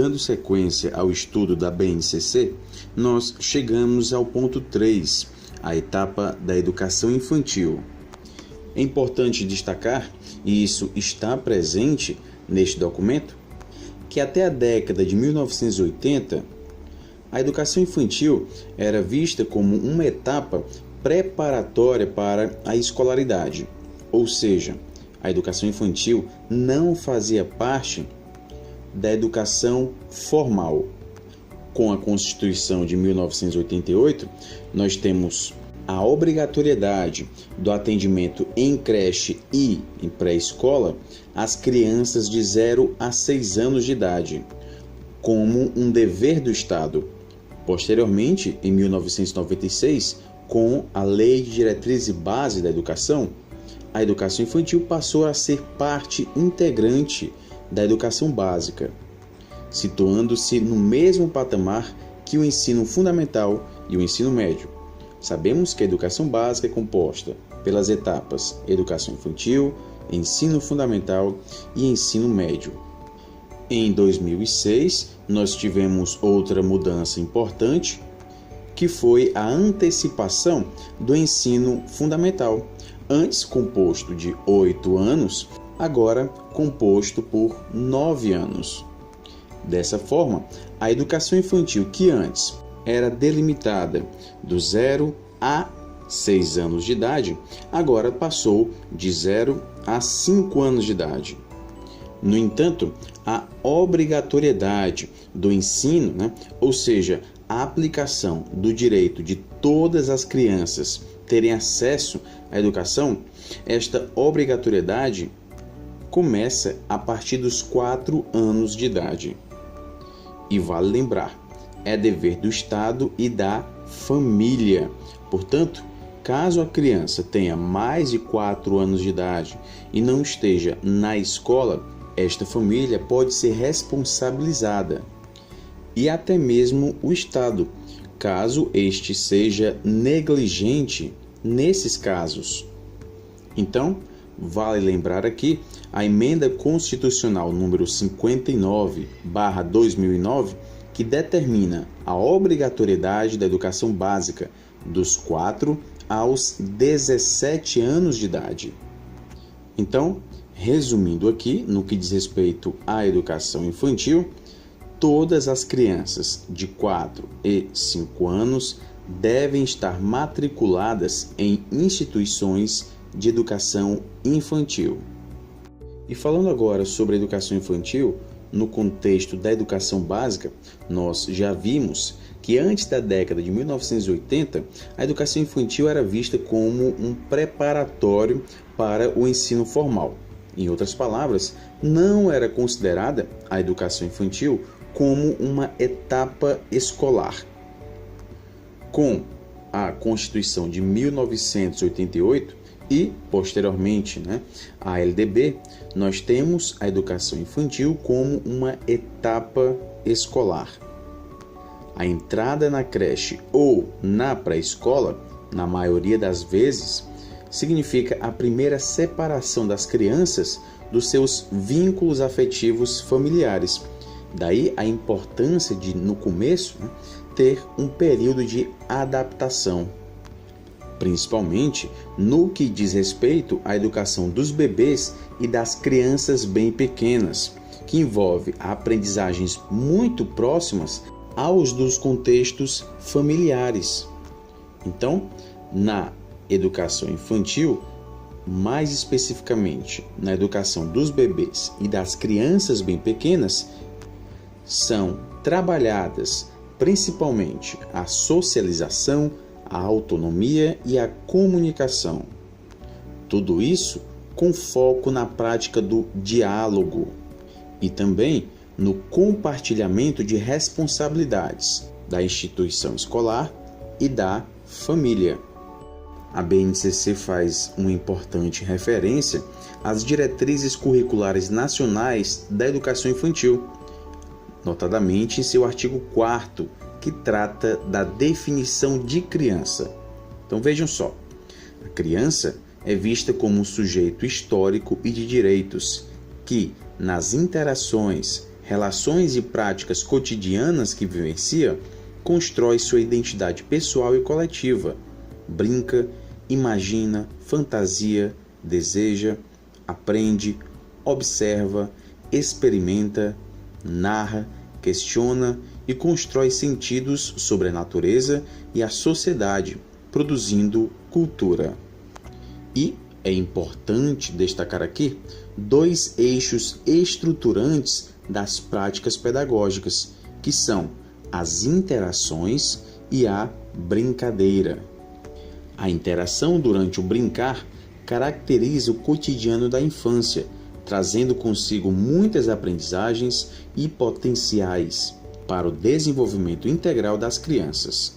Dando sequência ao estudo da BNCC, nós chegamos ao ponto 3, a etapa da educação infantil. É importante destacar, e isso está presente neste documento, que até a década de 1980, a educação infantil era vista como uma etapa preparatória para a escolaridade, ou seja, a educação infantil não fazia parte da educação formal. Com a Constituição de 1988, nós temos a obrigatoriedade do atendimento em creche e em pré-escola às crianças de 0 a 6 anos de idade, como um dever do Estado. Posteriormente, em 1996, com a Lei de Diretriz e Base da Educação, a educação infantil passou a ser parte integrante da educação básica, situando-se no mesmo patamar que o ensino fundamental e o ensino médio. Sabemos que a educação básica é composta pelas etapas educação infantil, ensino fundamental e ensino médio. Em 2006, nós tivemos outra mudança importante, que foi a antecipação do ensino fundamental, antes composto de 8 anos, agora composto por 9 anos. Dessa forma, a educação infantil, que antes era delimitada do 0 a 6 anos de idade, agora passou de 0 a 5 anos de idade. No entanto, a obrigatoriedade do ensino, ou seja, a aplicação do direito de todas as crianças terem acesso à educação, esta obrigatoriedade começa a partir dos 4 anos de idade. E vale lembrar, é dever do Estado e da família. Portanto, caso a criança tenha mais de 4 anos de idade e não esteja na escola, esta família pode ser responsabilizada. E até mesmo o Estado, caso este seja negligente nesses casos. Então, vale lembrar aqui a Emenda Constitucional número 59/2009, que determina a obrigatoriedade da educação básica dos 4 aos 17 anos de idade. Então, resumindo aqui, no que diz respeito à educação infantil, todas as crianças de 4 e 5 anos devem estar matriculadas em instituições de educação infantil. E falando agora sobre a educação infantil, no contexto da educação básica, nós já vimos que antes da década de 1980, a educação infantil era vista como um preparatório para o ensino formal. Em outras palavras, não era considerada a educação infantil como uma etapa escolar. Com a Constituição de 1988 e, posteriormente, a LDB, nós temos a educação infantil como uma etapa escolar. A entrada na creche ou na pré-escola, na maioria das vezes, significa a primeira separação das crianças dos seus vínculos afetivos familiares. Daí a importância de, no começo, ter um período de adaptação, principalmente no que diz respeito à educação dos bebês e das crianças bem pequenas, que envolve aprendizagens muito próximas aos dos contextos familiares. Então, na educação infantil, mais especificamente na educação dos bebês e das crianças bem pequenas, são trabalhadas principalmente a socialização, a autonomia e a comunicação. Tudo isso com foco na prática do diálogo e também no compartilhamento de responsabilidades da instituição escolar e da família. A BNCC faz uma importante referência às diretrizes curriculares nacionais da educação infantil, notadamente em seu artigo 4º, que trata da definição de criança. Então vejam só, a criança é vista como um sujeito histórico e de direitos que, nas interações, relações e práticas cotidianas que vivencia, constrói sua identidade pessoal e coletiva. Brinca, imagina, fantasia, deseja, aprende, observa, experimenta, narra, questiona e constrói sentidos sobre a natureza e a sociedade, produzindo cultura. E é importante destacar aqui 2 eixos estruturantes das práticas pedagógicas, que são as interações e a brincadeira. A interação durante o brincar caracteriza o cotidiano da infância, trazendo consigo muitas aprendizagens e potenciais para o desenvolvimento integral das crianças.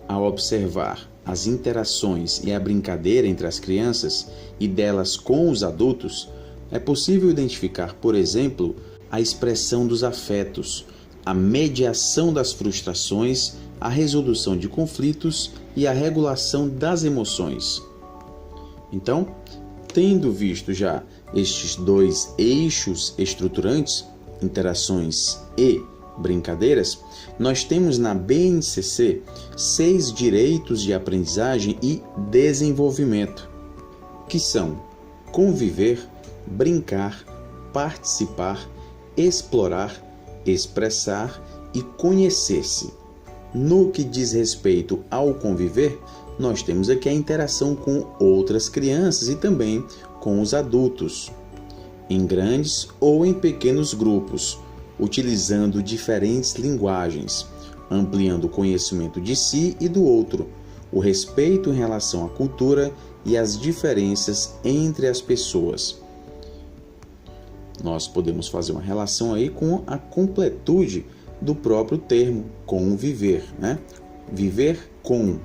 Ao observar as interações e a brincadeira entre as crianças e delas com os adultos, é possível identificar, por exemplo, a expressão dos afetos, a mediação das frustrações, a resolução de conflitos e a regulação das emoções. Então, tendo visto já estes 2 eixos estruturantes, interações e brincadeiras, nós temos na BNCC 6 direitos de aprendizagem e desenvolvimento, que são conviver, brincar, participar, explorar, expressar e conhecer-se. No que diz respeito ao conviver, nós temos aqui a interação com outras crianças e também com os adultos, em grandes ou em pequenos grupos, utilizando diferentes linguagens, ampliando o conhecimento de si e do outro, o respeito em relação à cultura e as diferenças entre as pessoas. Nós podemos fazer uma relação aí com a completude do próprio termo, conviver, né? Viver com.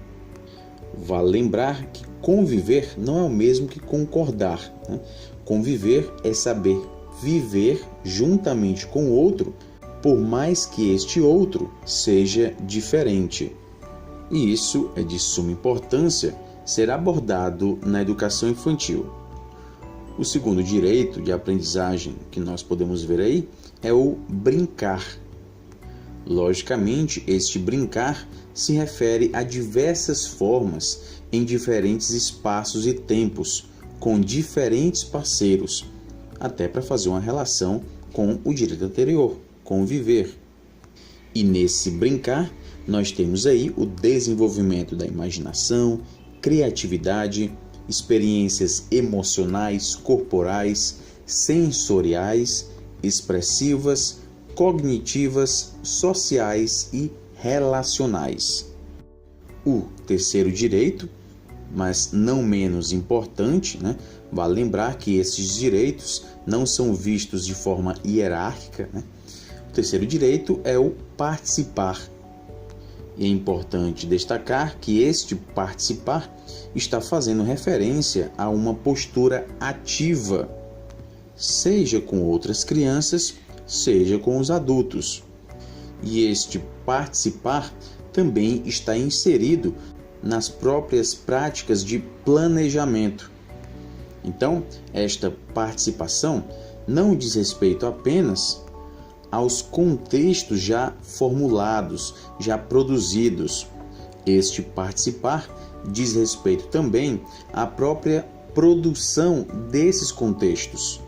Vale lembrar que conviver não é o mesmo que concordar, né? Conviver é saber viver juntamente com o outro, por mais que este outro seja diferente. E isso é de suma importância ser abordado na educação infantil. O segundo direito de aprendizagem que nós podemos ver aí é o brincar. Logicamente, este brincar se refere a diversas formas em diferentes espaços e tempos, com diferentes parceiros, até para fazer uma relação com o direito anterior, conviver. E nesse brincar, nós temos aí o desenvolvimento da imaginação, criatividade, experiências emocionais, corporais, sensoriais, expressivas, cognitivas, sociais e relacionais. O terceiro direito, mas não menos importante, né? Vale lembrar que esses direitos não são vistos de forma hierárquica, né? O terceiro direito é o participar. E é importante destacar que este participar está fazendo referência a uma postura ativa, seja com outras crianças, seja com os adultos. E este participar também está inserido nas próprias práticas de planejamento. Então, esta participação não diz respeito apenas aos contextos já formulados, já produzidos. Este participar diz respeito também à própria produção desses contextos,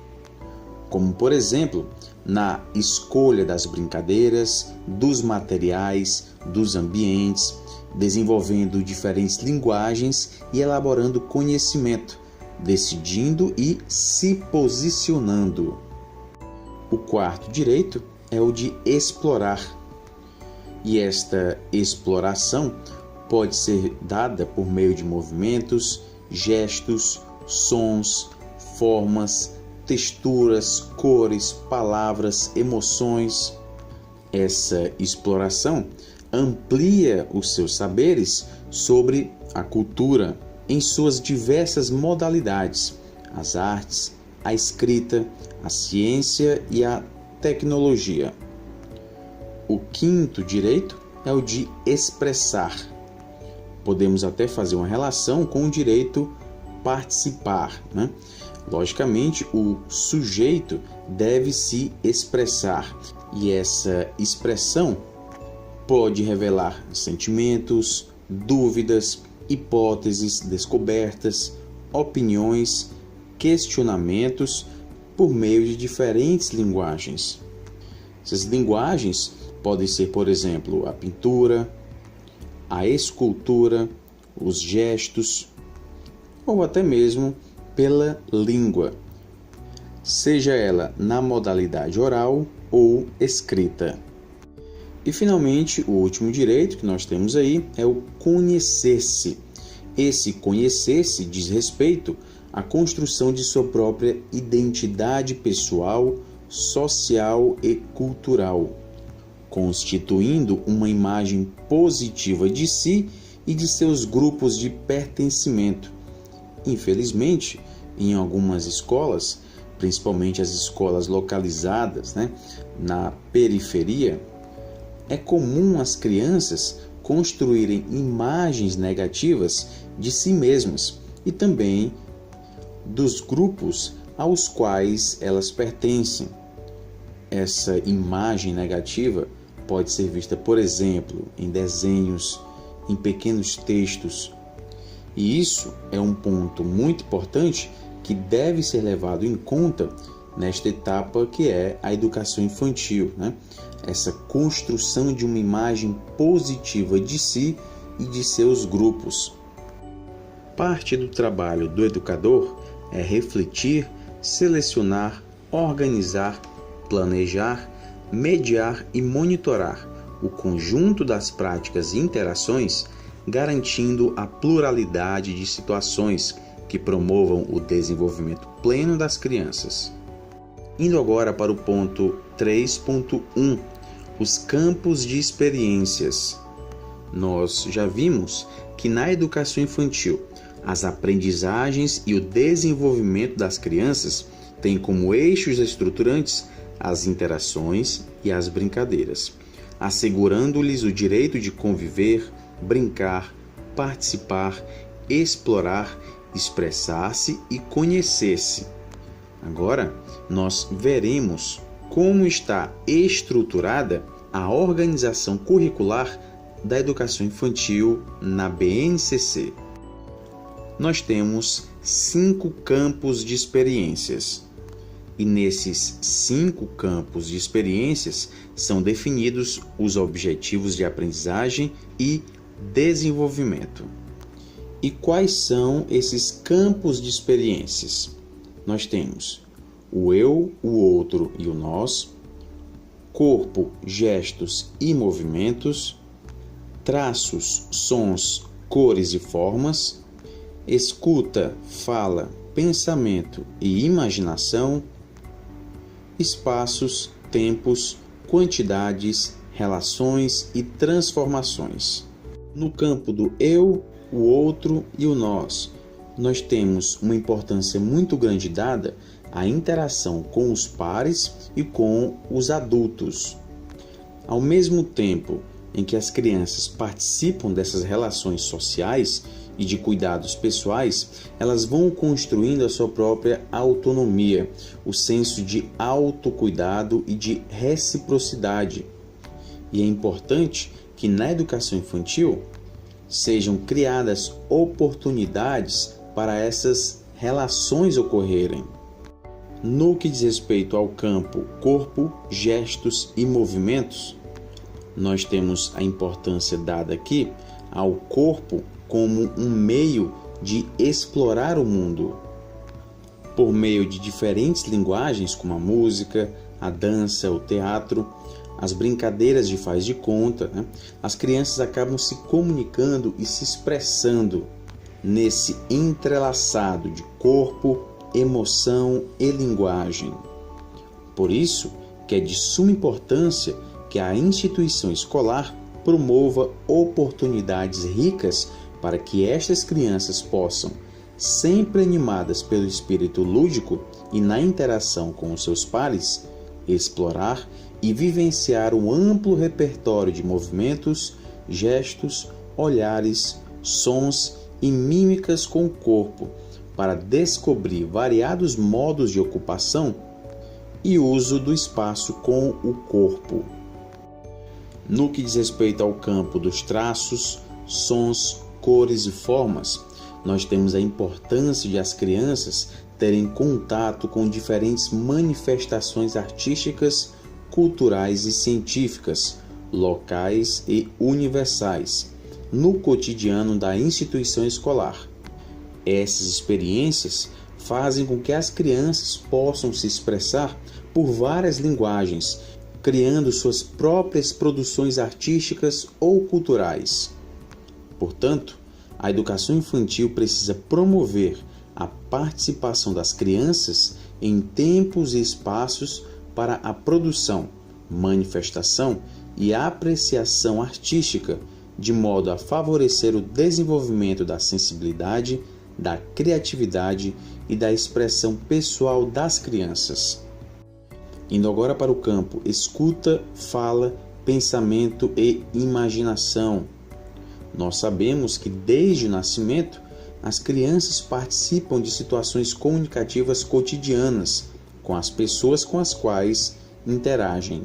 como, por exemplo, na escolha das brincadeiras, dos materiais, dos ambientes, desenvolvendo diferentes linguagens e elaborando conhecimento, decidindo e se posicionando. O quarto direito é o de explorar. E esta exploração pode ser dada por meio de movimentos, gestos, sons, formas, texturas, cores, palavras, emoções. Essa exploração amplia os seus saberes sobre a cultura em suas diversas modalidades, as artes, a escrita, a ciência e a tecnologia. O quinto direito é o de expressar. Podemos até fazer uma relação com o direito participar, né? Logicamente, o sujeito deve se expressar, e essa expressão pode revelar sentimentos, dúvidas, hipóteses, descobertas, opiniões, questionamentos por meio de diferentes linguagens. Essas linguagens podem ser, por exemplo, a pintura, a escultura, os gestos, ou até mesmo pela língua, seja ela na modalidade oral ou escrita. E finalmente, o último direito que nós temos aí é o conhecer-se. Esse conhecer-se diz respeito à construção de sua própria identidade pessoal, social e cultural, constituindo uma imagem positiva de si e de seus grupos de pertencimento. Infelizmente, em algumas escolas, principalmente as escolas localizadas, na periferia, é comum as crianças construírem imagens negativas de si mesmas e também dos grupos aos quais elas pertencem. Essa imagem negativa pode ser vista, por exemplo, em desenhos, em pequenos textos. E isso é um ponto muito importante que deve ser levado em conta nesta etapa que é a educação infantil, Essa construção de uma imagem positiva de si e de seus grupos. Parte do trabalho do educador é refletir, selecionar, organizar, planejar, mediar e monitorar o conjunto das práticas e interações, garantindo a pluralidade de situações que promovam o desenvolvimento pleno das crianças. Indo agora para o ponto 3.1, os campos de experiências. Nós já vimos que na educação infantil, as aprendizagens e o desenvolvimento das crianças têm como eixos estruturantes as interações e as brincadeiras, assegurando-lhes o direito de conviver, brincar, participar, explorar, expressar-se e conhecer-se. Agora, nós veremos como está estruturada a organização curricular da educação infantil na BNCC. Nós temos 5 campos de experiências. E nesses 5 campos de experiências são definidos os objetivos de aprendizagem e desenvolvimento. E quais são esses campos de experiências? Nós temos o eu, o outro e o nós, corpo, gestos e movimentos, traços, sons, cores e formas, escuta, fala, pensamento e imaginação, espaços, tempos, quantidades, relações e transformações. No campo do eu, o outro e o nós, nós temos uma importância muito grande dada à interação com os pares e com os adultos. Ao mesmo tempo em que as crianças participam dessas relações sociais e de cuidados pessoais, elas vão construindo a sua própria autonomia, o senso de autocuidado e de reciprocidade. E é importante que na educação infantil sejam criadas oportunidades para essas relações ocorrerem. No que diz respeito ao campo corpo, gestos e movimentos, nós temos a importância dada aqui ao corpo como um meio de explorar o mundo. Por meio de diferentes linguagens como a música, a dança, o teatro, as brincadeiras de faz de conta, as crianças acabam se comunicando e se expressando nesse entrelaçado de corpo, emoção e linguagem. Por isso que é de suma importância que a instituição escolar promova oportunidades ricas para que estas crianças possam, sempre animadas pelo espírito lúdico e na interação com os seus pares, explorar e vivenciar um amplo repertório de movimentos, gestos, olhares, sons e mímicas com o corpo, para descobrir variados modos de ocupação e uso do espaço com o corpo. No que diz respeito ao campo dos traços, sons, cores e formas, nós temos a importância de as crianças terem contato com diferentes manifestações artísticas, culturais e científicas, locais e universais, no cotidiano da instituição escolar. Essas experiências fazem com que as crianças possam se expressar por várias linguagens, criando suas próprias produções artísticas ou culturais. Portanto, a educação infantil precisa promover a participação das crianças em tempos e espaços para a produção, manifestação e apreciação artística, de modo a favorecer o desenvolvimento da sensibilidade, da criatividade e da expressão pessoal das crianças. Indo agora para o campo escuta, fala, pensamento e imaginação. Nós sabemos que desde o nascimento as crianças participam de situações comunicativas cotidianas com as pessoas com as quais interagem.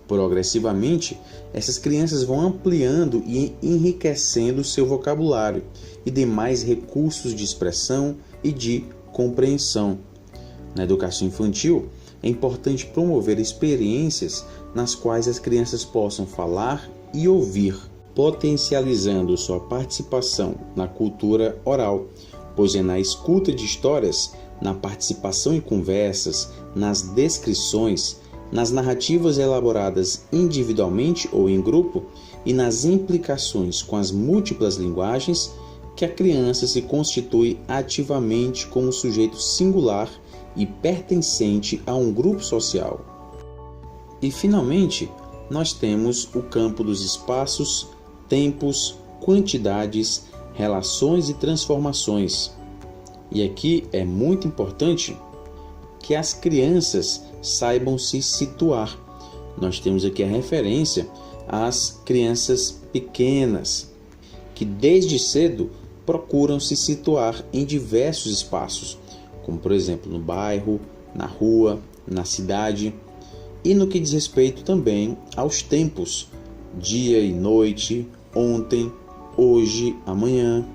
Progressivamente, essas crianças vão ampliando e enriquecendo seu vocabulário e demais recursos de expressão e de compreensão. Na educação infantil, é importante promover experiências nas quais as crianças possam falar e ouvir, potencializando sua participação na cultura oral, pois é na escuta de histórias, na participação em conversas, nas descrições, nas narrativas elaboradas individualmente ou em grupo e nas implicações com as múltiplas linguagens que a criança se constitui ativamente como sujeito singular e pertencente a um grupo social. E, finalmente, nós temos o campo dos espaços, tempos, quantidades, relações e transformações. E aqui é muito importante que as crianças saibam se situar. Nós temos aqui a referência às crianças pequenas, que desde cedo procuram se situar em diversos espaços, como por exemplo no bairro, na rua, na cidade, e no que diz respeito também aos tempos, dia e noite, ontem, hoje, amanhã.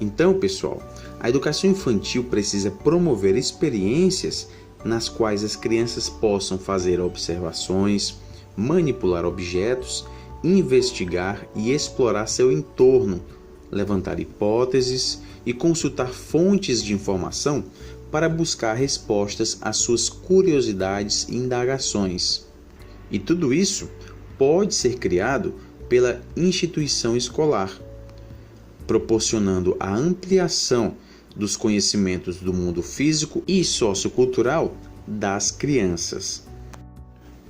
Então, pessoal, a educação infantil precisa promover experiências nas quais as crianças possam fazer observações, manipular objetos, investigar e explorar seu entorno, levantar hipóteses e consultar fontes de informação para buscar respostas às suas curiosidades e indagações. E tudo isso pode ser criado pela instituição escolar, proporcionando a ampliação dos conhecimentos do mundo físico e sociocultural das crianças.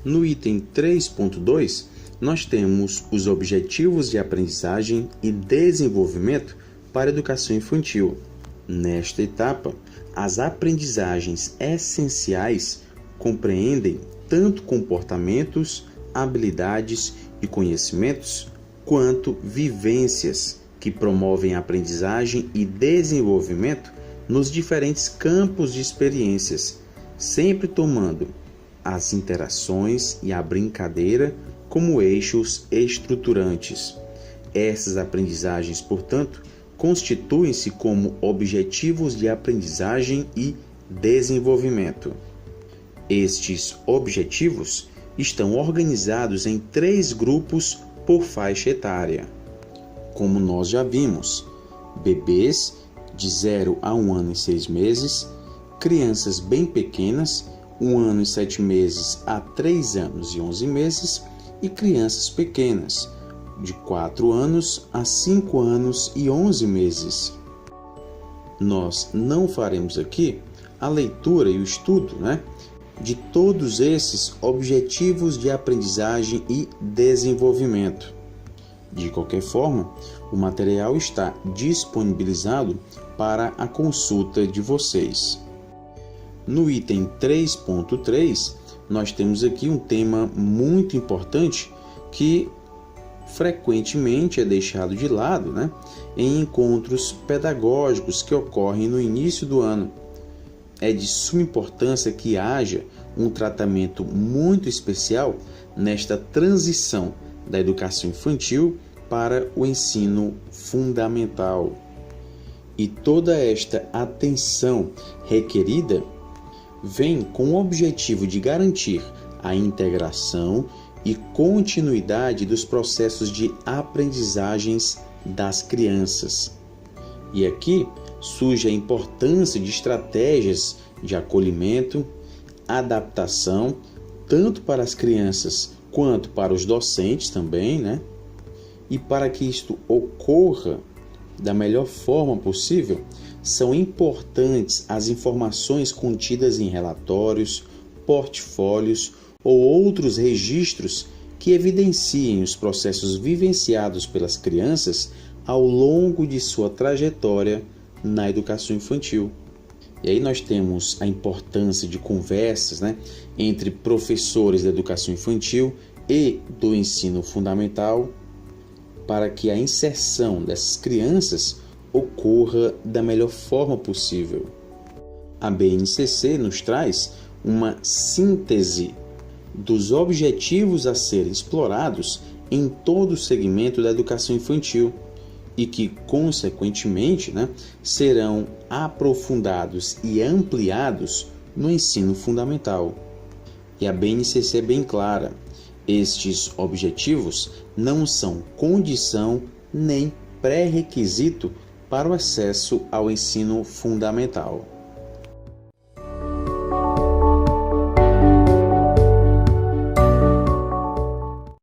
No item 3.2, nós temos os objetivos de aprendizagem e desenvolvimento para a educação infantil. Nesta etapa, as aprendizagens essenciais compreendem tanto comportamentos, habilidades e conhecimentos, quanto vivências que promovem a aprendizagem e desenvolvimento nos diferentes campos de experiências, sempre tomando as interações e a brincadeira como eixos estruturantes. Essas aprendizagens, portanto, constituem-se como objetivos de aprendizagem e desenvolvimento. Estes objetivos estão organizados em 3 grupos por faixa etária. Como nós já vimos, bebês de 0 a 1 ano e 6 meses, crianças bem pequenas, 1 ano e 7 meses a 3 anos e 11 meses, e crianças pequenas, de 4 anos a 5 anos e 11 meses. Nós não faremos aqui a leitura e o estudo, de todos esses objetivos de aprendizagem e desenvolvimento. De qualquer forma, o material está disponibilizado para a consulta de vocês. No item 3.3, nós temos aqui um tema muito importante que frequentemente é deixado de lado, em encontros pedagógicos que ocorrem no início do ano. É de suma importância que haja um tratamento muito especial nesta transição da educação infantil para o ensino fundamental. E toda esta atenção requerida vem com o objetivo de garantir a integração e continuidade dos processos de aprendizagens das crianças. E aqui surge a importância de estratégias de acolhimento, adaptação, tanto para as crianças quanto para os docentes também, E para que isto ocorra da melhor forma possível, são importantes as informações contidas em relatórios, portfólios ou outros registros que evidenciem os processos vivenciados pelas crianças ao longo de sua trajetória na educação infantil. E aí nós temos a importância de conversas entre professores da educação infantil e do ensino fundamental para que a inserção dessas crianças ocorra da melhor forma possível. A BNCC nos traz uma síntese dos objetivos a serem explorados em todo o segmento da educação infantil e que, consequentemente, serão aprofundados e ampliados no ensino fundamental. E a BNCC é bem clara: estes objetivos não são condição nem pré-requisito para o acesso ao ensino fundamental.